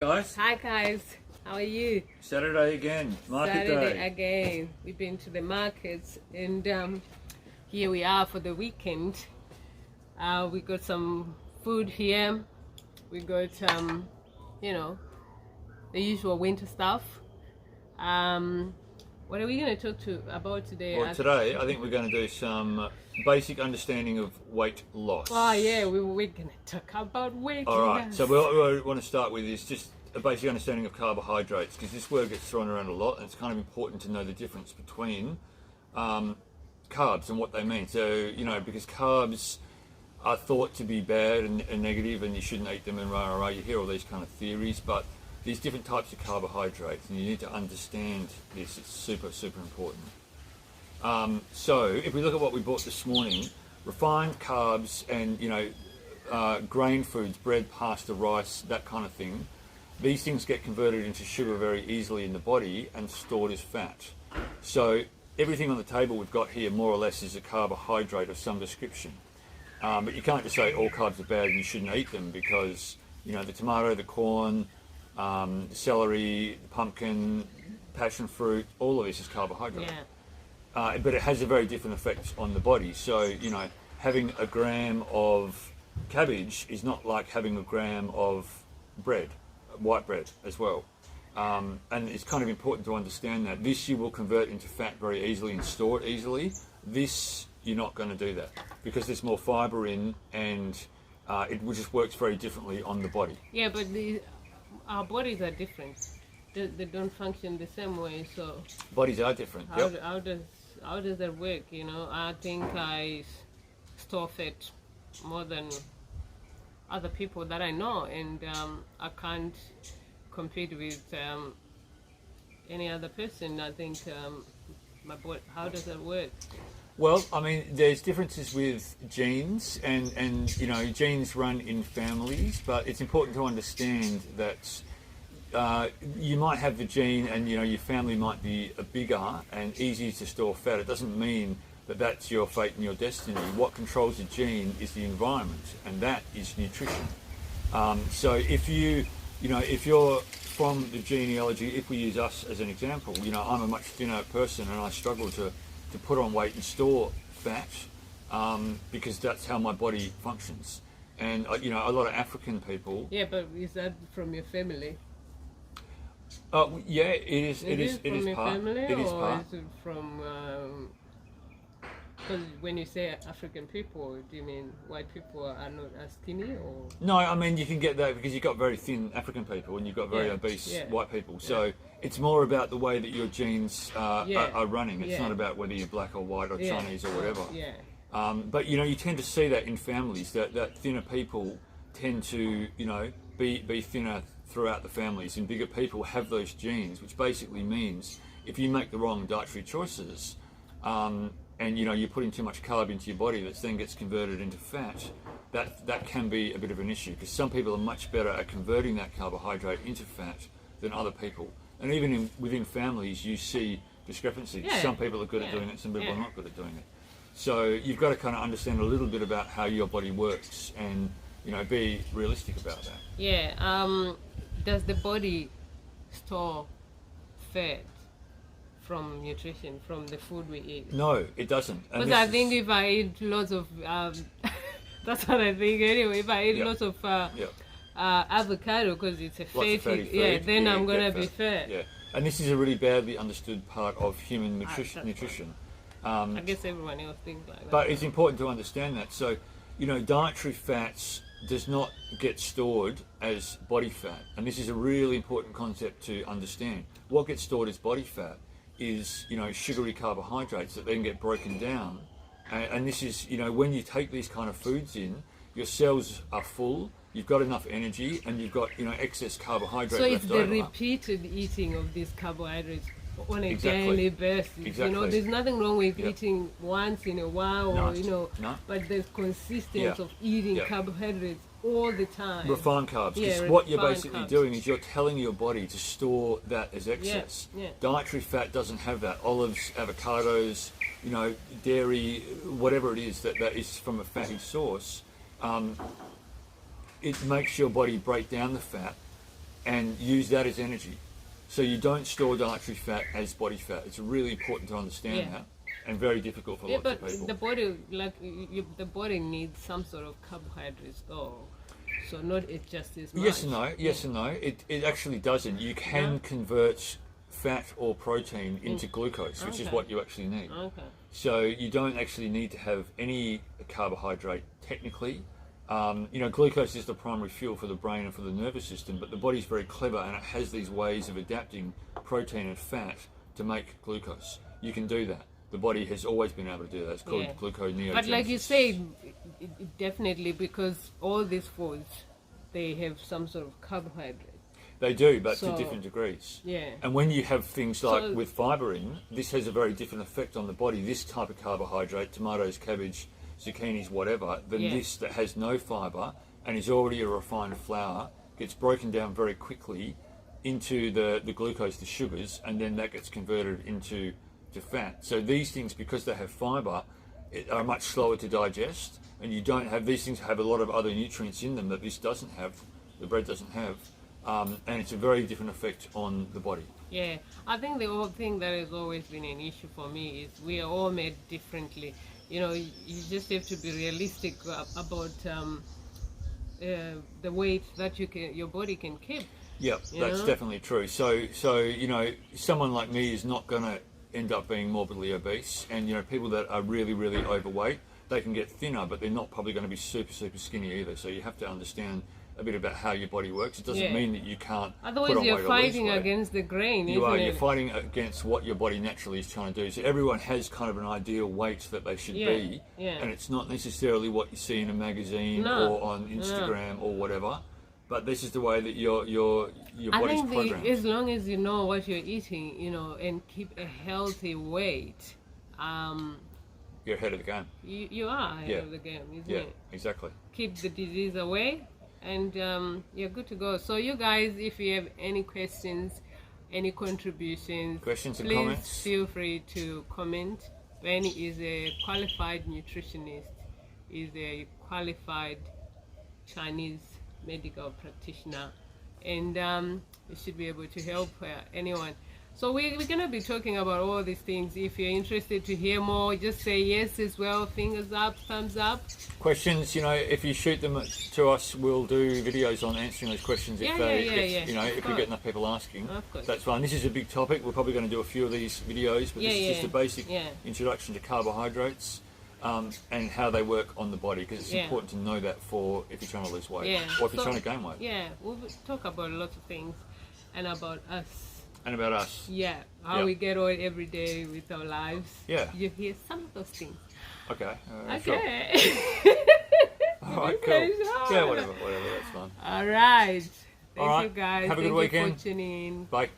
Guys, Hi guys, how are you? Saturday again, market Saturday day. again. We've been to the markets and here we are for the weekend. We got some food here. We got the usual winter stuff. What are we going to talk about today? Well, today I think we're going to do some basic understanding of weight loss. Oh yeah, we're going to talk about weight All right, loss. so what we want to start with is just a basic understanding of carbohydrates, because this word gets thrown around a lot, and it's kind of important to know the difference between carbs and what they mean. So, because carbs are thought to be bad and negative and you shouldn't eat them and rah. You hear all these kind of theories, but there's different types of carbohydrates and you need to understand this. It's super, super important. So if we look at what we bought this morning, refined carbs and, grain foods, bread, pasta, rice, that kind of thing, these things get converted into sugar very easily in the body and stored as fat. So everything on the table we've got here more or less is a carbohydrate of some description. But you can't just say all carbs are bad and you shouldn't eat them, because, the tomato, the corn, the celery, the pumpkin, passion fruit, all of this is carbohydrate. Yeah. But it has a very different effect on the body. So, having a gram of cabbage is not like having a gram of bread, white bread as well. And it's kind of important to understand that. This you will convert into fat very easily and store it easily. This, you're not going to do that because there's more fibre in, and it just works very differently on the body. Yeah, but our bodies are different. They don't function the same way, so Bodies are different. how does that work? I think I store fat more than other people that I know, and I can't compete with any other person. I think my body. How does that work? Well, I mean, there's differences with genes, and genes run in families, but it's important to understand that you might have the gene and, your family might be bigger and easier to store fat. It doesn't mean that that's your fate and your destiny. What controls the gene is the environment, and that is nutrition. So if if you're from the genealogy, if we use us as an example, I'm a much thinner person and I struggle to put on weight and store fat because that's how my body functions. And, a lot of African people... Yeah, but is that from your family? Yeah, it is. It is from your part. family, It is or part. is it from? Because when you say African people, do you mean white people are not as skinny, or? No, I mean, you can get that because you've got very thin African people and you've got very obese white people. So it's more about the way that your genes are running. It's not about whether you're black or white or Chinese or whatever. Yeah. But, you tend to see that in families, that thinner people tend to, be thinner throughout the families, and bigger people have those genes, which basically means if you make the wrong dietary choices, and you're putting too much carb into your body that then gets converted into fat, that can be a bit of an issue, because some people are much better at converting that carbohydrate into fat than other people. And even within families you see discrepancies. Some people are good at doing it, some people are not good at doing it. So you've got to kind of understand a little bit about how your body works and be realistic about that. Yeah. Does the body store fat from nutrition, from the food we eat? No, it doesn't. Because I think if I eat lots of, that's what I think anyway. If I eat lots of avocado, because it's a fatty food, then I'm gonna be fat. Yeah, and this is a really badly understood part of human nutrition. I guess everyone else thinks like that. But it's important to understand that. So, dietary fats does not get stored as body fat, and this is a really important concept to understand. What gets stored as body fat is sugary carbohydrates that then get broken down, and this is when you take these kind of foods in, your cells are full, you've got enough energy, and you've got excess carbohydrate so left it's over. the repeated eating of these carbohydrates on a daily basis. There's nothing wrong with eating once in a while, but there's consistency of eating carbohydrates all the time. Refined carbs, because what you're basically doing is you're telling your body to store that as excess. Dietary fat doesn't have that. Olives, avocados, dairy, whatever it is that is from a fatty source, it makes your body break down the fat and use that as energy. So you don't store dietary fat as body fat. It's really important to understand that, and very difficult for lots of people. But the body, the body needs some sort of carbohydrates, though. So not it just as much. Yes and no. Yes and no. It actually doesn't. You can convert fat or protein into glucose, which is what you actually need. Okay. So you don't actually need to have any carbohydrate technically. Glucose is the primary fuel for the brain and for the nervous system, but the body's very clever and it has these ways of adapting protein and fat to make glucose. You can do that. The body has always been able to do that. It's called gluconeogenesis. But like you say, definitely, because all these foods, they have some sort of carbohydrate. They do, but to different degrees. Yeah. And when you have things like with fibre in, this has a very different effect on the body. This type of carbohydrate, tomatoes, cabbage, zucchinis, whatever, than this that has no fibre and is already a refined flour, gets broken down very quickly into the glucose, the sugars, and then that gets converted into fat. So these things, because they have fibre, are much slower to digest, and you don't have, these things have a lot of other nutrients in them that this doesn't have, the bread doesn't have, and it's a very different effect on the body. Yeah, I think the whole thing that has always been an issue for me is we are all made differently. You just have to be realistic about the weight that your body can keep. Yeah, that's definitely true. So someone like me is not going to end up being morbidly obese, and people that are really, really overweight, they can get thinner, but they're not probably going to be super, super skinny either. So you have to understand a bit about how your body works. It doesn't mean that you can't Otherwise put on you're weight or fighting lose weight. against the grain, You're fighting against what your body naturally is trying to do. So everyone has kind of an ideal weight that they should be, and it's not necessarily what you see in a magazine or on Instagram or whatever. But this is the way that your body's programmed. I think as long as you know what you're eating, and keep a healthy weight, you're ahead of the game. You are ahead of the game, isn't it? Yeah, exactly. Keep the disease away, and you're good to go. So you guys, if you have any questions, any contributions, and please comments, feel free to comment. Benny is a qualified nutritionist, is a qualified Chinese medical practitioner, and you should be able to help anyone. So we're going to be talking about all these things. If you're interested to hear more, just say yes as well. Fingers up, thumbs up. Questions, if you shoot them to us, we'll do videos on answering those questions if we get enough people asking. Of course. That's fine. This is a big topic. We're probably going to do a few of these videos, but this is just a basic introduction to carbohydrates. And how they work on the body, because it's important to know that for if you're trying to lose weight or if you're trying to gain weight. Yeah, we'll talk about lots of things and about us. And about us. Yeah, how we get on every day with our lives. Yeah. You hear some of those things. Okay. Okay. Sure. All right, cool. Yeah, whatever, that's fine. All right. Thank All right. you guys. Have a good Thank you weekend. for tuning in. Bye.